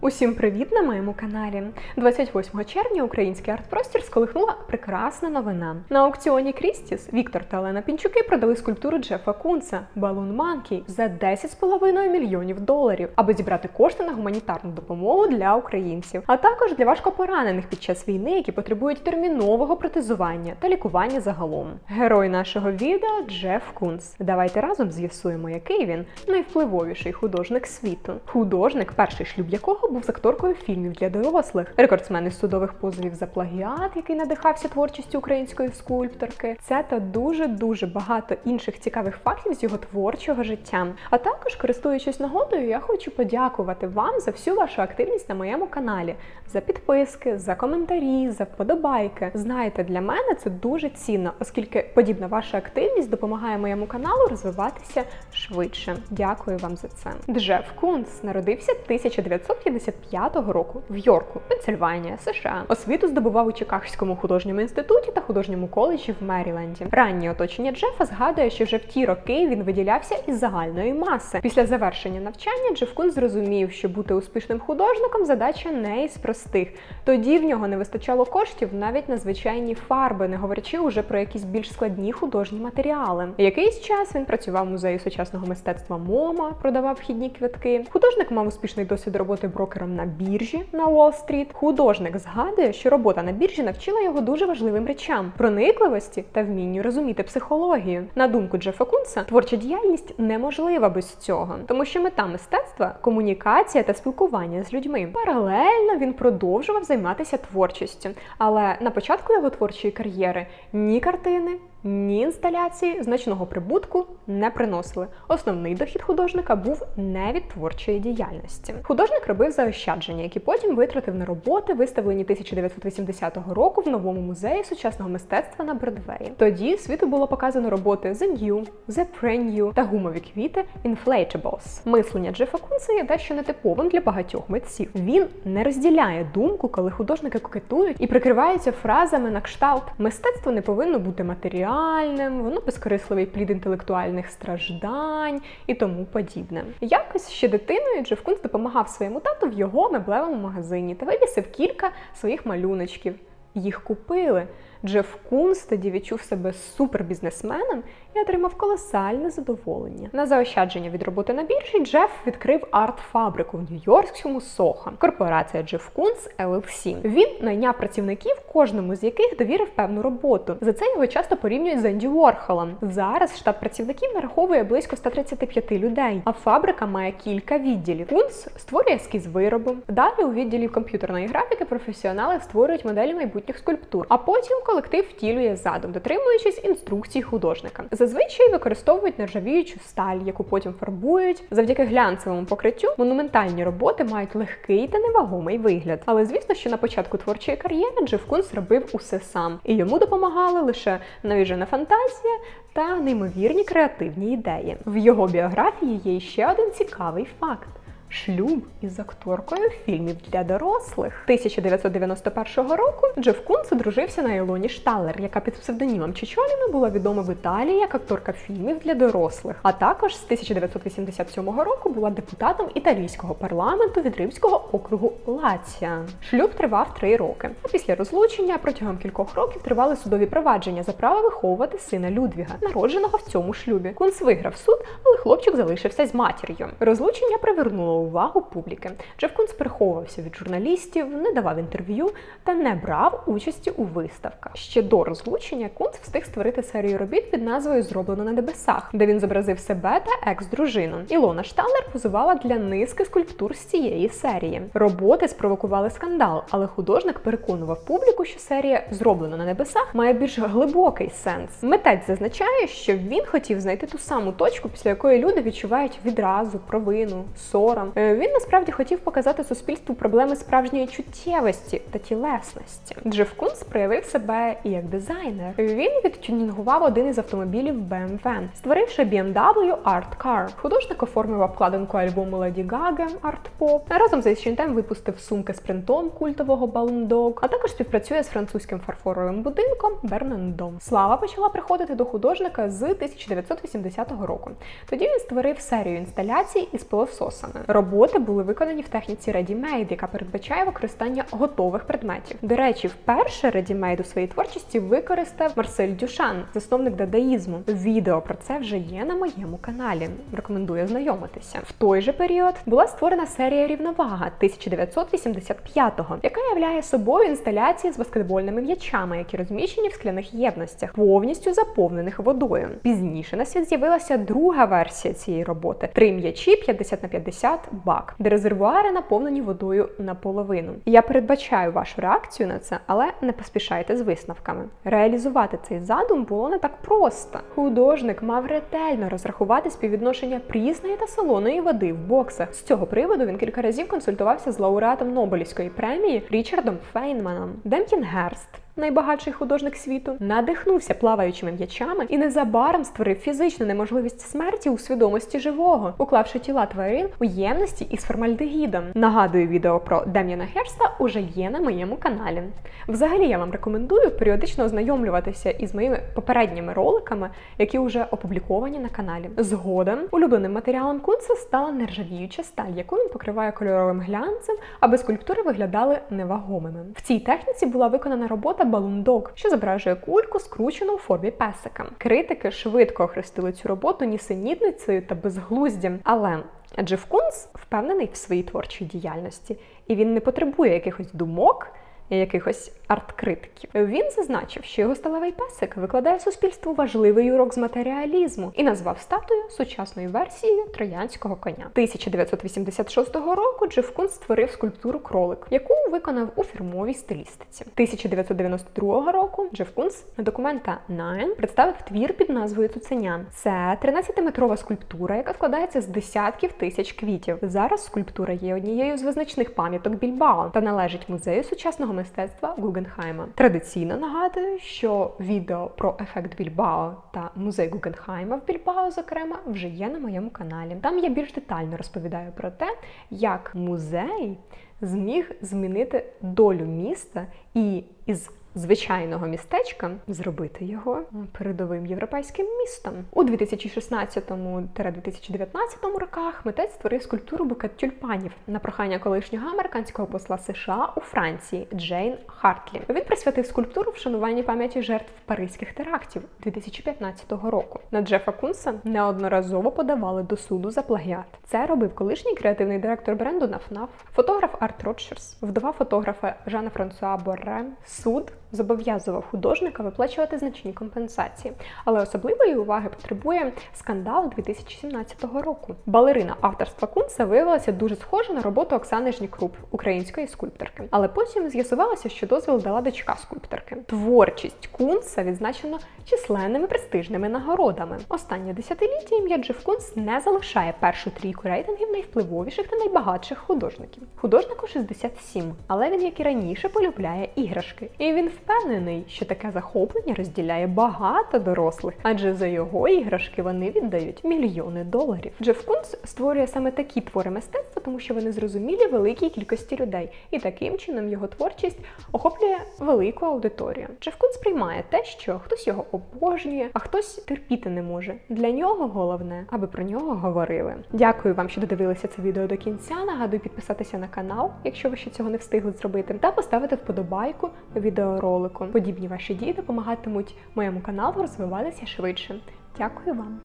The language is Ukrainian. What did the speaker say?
Усім привіт на моєму каналі. 28 червня український арт-простір сколихнула прекрасна новина. На аукціоні Крістіс Віктор та Олена Пінчуки продали скульптуру Джефа Кунса «Balloon Monkey» за $10,5 мільйонів, аби зібрати кошти на гуманітарну допомогу для українців, а також для важкопоранених під час війни, які потребують термінового протезування та лікування загалом. Герой нашого відео – Джеф Кунс. Давайте разом з'ясуємо, який він найвпливовіший художник світу. Художник, перший шлюб якого був з акторкою фільмів для дорослих, рекордсмен із судових позовів за плагіат, який надихався творчістю української скульпторки. Це та дуже багато інших цікавих фактів з його творчого життя. А також, користуючись нагодою, я хочу подякувати вам за всю вашу активність на моєму каналі, за підписки, за коментарі, за вподобайки. Знаєте, для мене це дуже цінно, оскільки подібна ваша активність допомагає моєму каналу розвиватися швидше. Дякую вам за це. Джеф Кунс народився 1955 року в Йорку, Пенсильванія, США. Освіту здобував у Чикагському художньому інституті та художньому коледжі в Меріленді. Раннє оточення Джефа згадує, що вже в ті роки він виділявся із загальної маси. Після завершення навчання Джеф Кунс зрозумів, що бути успішним художником – задача не із простих. Тоді в нього не вистачало коштів навіть на звичайні фарби, не говорячи уже про якісь більш складні художні матеріали. Якийсь час він працював в музеї сучасного мистецтва МоМА, продавав вхідні квитки. Художник мав успішний досвід роботи брокером на біржі на Уолл-стріт. Художник згадує, що робота на біржі навчила його дуже важливим речам – проникливості та вмінню розуміти психологію. На думку Джефа Кунса, творча діяльність неможлива без цього, тому що мета мистецтва – комунікація та спілкування з людьми. Паралельно він продовжував займатися творчістю, але на початку його творчої кар'єри ні картини, ні інсталяції значного прибутку не приносили. Основний дохід художника був не від творчої діяльності. Художник робив заощадження, які потім витратив на роботи, виставлені 1980 року в новому музеї сучасного мистецтва на Бродвеї. Тоді світу було показано роботи The New, The Pre-New та гумові квіти Inflatables. Мислення Джефа Кунса є дещо нетиповим для багатьох митців. Він не розділяє думку, коли художники кокетують і прикриваються фразами на кшталт «мистецтво не повинно бути матеріальним», воно безкорисливий плід інтелектуальних страждань і тому подібне. Якось ще дитиною Джеф Кунс допомагав своєму тату в його меблевому магазині та вивісив кілька своїх малюночків. Їх купили. Джеф Кунс тоді відчув себе супербізнесменом і отримав колосальне задоволення. На заощадження від роботи на біржі Джеф відкрив арт-фабрику в нью-йоркському Сохо. Корпорація Джеф Кунс LLC. Він найняв працівників, кожному з яких довірив певну роботу. За це його часто порівнюють з Енді Уорхолом. Зараз штат працівників нараховує близько 135 людей, а фабрика має кілька відділів. Кунс створює ескіз виробу. Далі у відділі комп'ютерної графіки професіонали створюють моделі майбутніх скульптур, а потім колектив втілює задум, дотримуючись інструкцій художника. Зазвичай використовують нержавіючу сталь, яку потім фарбують. Завдяки глянцевому покриттю монументальні роботи мають легкий та невагомий вигляд. Але звісно, що на початку творчої кар'єри Джеф Кунс робив усе сам, і йому допомагали лише навіжена фантазія та неймовірні креативні ідеї. В його біографії є ще один цікавий факт. Шлюб із акторкою фільмів для дорослих. 1991 року Джеф Кунс одружився на Ілоні Шталлер, яка під псевдонімом Чичоліно була відома в Італії як акторка фільмів для дорослих. А також з 1987 року була депутатом італійського парламенту від Римського округу Лація. Шлюб тривав 3 роки. А після розлучення протягом кількох років тривали судові провадження за право виховувати сина Людвіга, народженого в цьому шлюбі. Кунс виграв суд, але хлопчик залишився з матір'ю. Розлучення привернуло увагу публіки. Джеф Кунс переховувався від журналістів, не давав інтерв'ю та не брав участі у виставках. Ще до розлучення Кунс встиг створити серію робіт під назвою «Зроблено на небесах», де він зобразив себе та екс-дружину. Ілона Шталлер позувала для низки скульптур з цієї серії. Роботи спровокували скандал, але художник переконував публіку, що серія «Зроблено на небесах» має більш глибокий сенс. Митець зазначає, що він хотів знайти ту саму точку, після якої люди відчувають відразу, провину, сором. Він насправді хотів показати суспільству проблеми справжньої чуттєвості та тілесності. Джеф Кунс проявив себе і як дизайнер. Він відтюнінгував один із автомобілів BMW, створивши BMW Art Car. Художник оформив обкладинку альбому Леді Гаги Art Pop. Разом з H&M випустив сумки з принтом культового Balloon Dog, а також співпрацює з французьким фарфоровим будинком Bernardon. Слава почала приходити до художника з 1980 року. Тоді він створив серію інсталяцій із пилососами. Роботи були виконані в техніці ready-made, яка передбачає використання готових предметів. До речі, вперше ready-made у своїй творчості використав Марсель Дюшан, засновник дадаїзму. Відео про це вже є на моєму каналі. Рекомендую ознайомитися. В той же період була створена серія «Рівновага» 1985-го, яка являє собою інсталяції з баскетбольними м'ячами, які розміщені в скляних ємностях, повністю заповнених водою. Пізніше на світ з'явилася друга версія цієї роботи – 3 м'ячі 50 на 50 бак, де резервуари наповнені водою наполовину. Я передбачаю вашу реакцію на це, але не поспішайте з висновками. Реалізувати цей задум було не так просто. Художник мав ретельно розрахувати співвідношення прісної та солоної води в боксах. З цього приводу він кілька разів консультувався з лауреатом Нобелівської премії Річардом Фейнманом. Дем'ян Герст, найбагатший художник світу, надихнувся плаваючими м'ячами і незабаром створив фізичну неможливість смерті у свідомості живого, уклавши тіла тварин у ємності із формальдегідом. Нагадую, відео про Дем'яна Герста уже є на моєму каналі. Взагалі, я вам рекомендую періодично ознайомлюватися із моїми попередніми роликами, які вже опубліковані на каналі. Згодом улюбленим матеріалом Кунца стала нержавіюча сталь, яку він покриває кольоровим глянцем, аби скульптури виглядали невагомими. В цій техніці була виконана робота Balloon Dog, що зображує кульку, скручену у формі песика. Критики швидко охрестили цю роботу нісенітницею та безглуздям, але Джеф Кунц впевнений в своїй творчій діяльності, і він не потребує якихось думок, якихось арт-критиків. Він зазначив, що його сталевий песик викладає суспільству важливий урок з матеріалізму і назвав статую сучасною версією троянського коня. 1986 року Джеф Кунц створив скульптуру «Кролик», яку виконав у фірмовій стилістиці. 1992 року Джеф Кунц на документа Nine представив твір під назвою «Цуценя». Це 13-метрова скульптура, яка складається з десятків тисяч квітів. Зараз скульптура є однією з визначних пам'яток Більбао та належить музею сучасного мистецтва Гугенхайма. Традиційно нагадую, що відео про ефект Більбао та музей Гугенхайма в Більбао, зокрема, вже є на моєму каналі. Там я більш детально розповідаю про те, як музей зміг змінити долю міста і із звичайного містечка зробити його передовим європейським містом. У 2016-2019 роках митець створив скульптуру «Букет тюльпанів» на прохання колишнього американського посла США у Франції Джейн Хартлі. Він присвятив скульптуру вшануванню пам'яті жертв паризьких терактів 2015 року. На Джефа Кунца неодноразово подавали до суду за плагіат. Це робив колишній креативний директор бренду «Наф-Наф», фотограф Арт Роджерс, вдова фотографа Жана Франсуа Борре. Суд зобов'язував художника виплачувати значні компенсації. Але особливої уваги потребує скандал 2017 року. Балерина авторства Кунца виявилася дуже схожа на роботу Оксани Жнікруп, української скульпторки. Але потім з'ясувалося, що дозвіл дала дочка скульпторки. Творчість Кунца відзначено численними престижними нагородами. Останнє десятиліття ім'я Джеф Кунц не залишає першу трійку рейтингів найвпливовіших та найбагатших художників. Художнику 67, але він, як і раніше, полюбляє іграшки. І він впевнений, що таке захоплення розділяє багато дорослих, адже за його іграшки вони віддають мільйони доларів. Джеф Кунц створює саме такі твори мистецтва, тому що вони зрозумілі великій кількості людей, і таким чином його творчість охоплює велику аудиторію. Джеф Кунц приймає те, що хтось його обожнює, а хтось терпіти не може. Для нього головне, аби про нього говорили. Дякую вам, що додивилися це відео до кінця. Нагадую підписатися на канал, якщо ви ще цього не встигли зробити, та поставити вподобайку відеоролику. Подібні ваші дії допомагатимуть моєму каналу розвиватися швидше. Дякую вам!